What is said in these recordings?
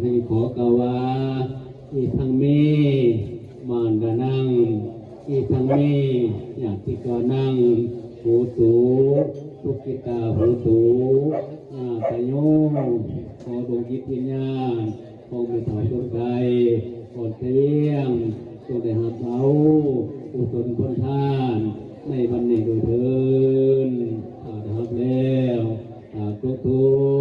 ให้ขอกาวาอีทังเมมานดานังอีทังเมอยากที่ก็นั่งหูตูทุกิตาหูตูญาตโยขอดวงจิตวิญญาณของมีเถาต้นไกก่อนเที่ยงจงได้หับเอาอุศลพ้นทานในวันนี้โดยเถิดถ้าได้หับแล้วถ้าทุก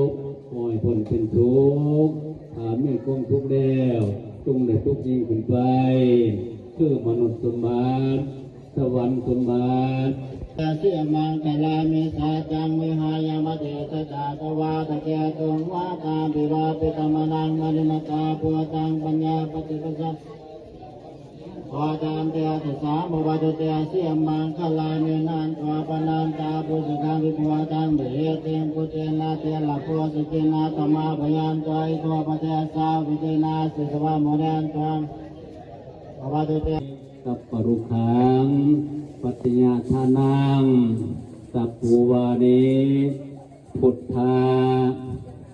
ข์ปล่อยพ้นเป็นทุกข์ถ้าไม่คงทุกข์แล้วจงได้ทุกข์ยิ่งขึ้นไปคือมนุษย์สมบัติสวรรค์สมบัติเสียมังกลามิสาจังวิหายามเตตตาตวาตะเกตุงวาตาปิวาปิตมนังมริมตาปัวตังปัญญาปฏิปัสสะขอจามเตติสาบวตุเตเสียมังคลามินันทวปนันตาปุสกังวิปัวตังเบเตมปุเจนาเตละปัวสุเจนาธรรมาพยันตวยตัวปเทสาวิเจนาสิสวะโมเดนตวังบวตุเตสัพปรุขังปัจญาทานังสัพพุวานิพุทธา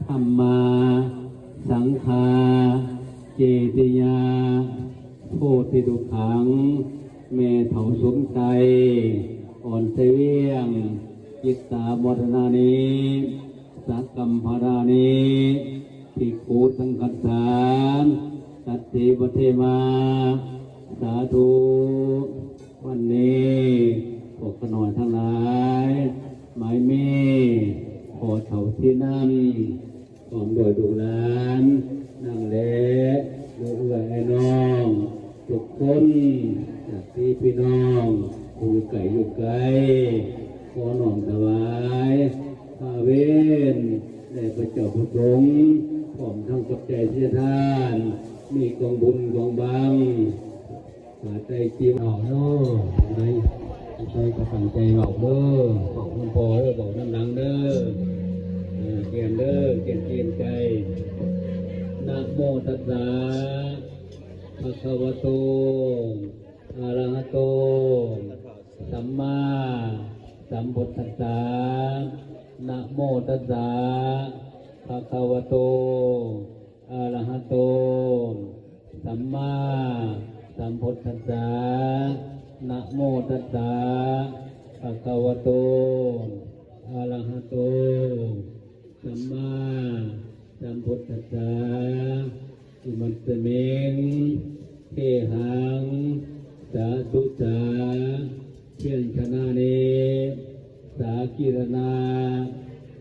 ธัมมาสังฆาเจติยาโพธิดุขังเมเถาสมใจอ่อนเสวียงจิตตาบรณานิสักกัมภารานิภิกขุสังฆทานสัตติปเทมาสาธุวันนี้พวกขนอยทั้งหลายหมายเมขอเถาที่นั่งพร้อมโดยดุหลานนั่งเละดูเอื้อไอ้น้องทุกคนจากพี่น้องอยู่ไกลอยู่ไกลขอน้อมถวายข้าเว้นได้พระเจ้าพระสงฆ์พร้อมทั้งปัจจัยเสียทานมีกองบุญกองบังใจจีบออกเด้อใจใจก็ตั้งใจออกเด้อบอกน้ำพอเด้อบอกน้ำหลังเด้อเกียนเด้อเกียนใจนะโมตัสสะภะคะวะโตอะระหะโตสัมมาสัมพุทธัสสะนะโมตัสสะภะคะวะโตอะระหะโตสัมมาสัมพุทธัสสะนะโมตัสสะภะคะวะโตอะระหะโตสัมมาสัมพุทธัสสะอิมัตสมิงเทหังสาธุสาเพียงชนะเนสากิรณา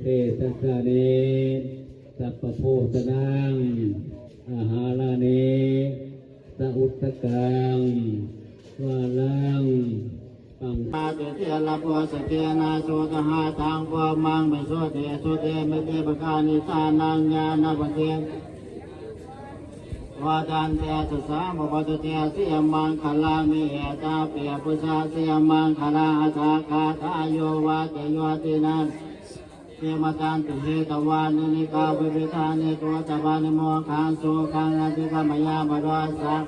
เทสัสสะเนสัพพโพธนังอาหาราเนสัอุตตะกังวาลังปังอาเตเตละปัวสเกนาโสตหาทางปัวมังเมโสเตโสเตเมเตปะกานิสานังญาณปเตวาจันเตสสะมะปะตุเตเสียมังคลามิเอตาเปียปุชาเสียมังคลาอาทาคาทายโยวาเตโยตินันเทมตันตุเหตวานินิกาวิวิธานิตัวตวานิโมขังโสขังอธิกามยาบดวาสัก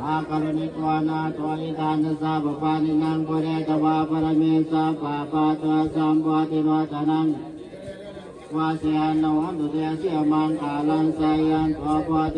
อาการณิกวานาตัวอิทานสาบปานินังปุเรตวาปรเมสาปาปาตัวสัมปวติโนตนังวาเสียนโนตุเตเสียมังคาลังไสยันตัวปวติ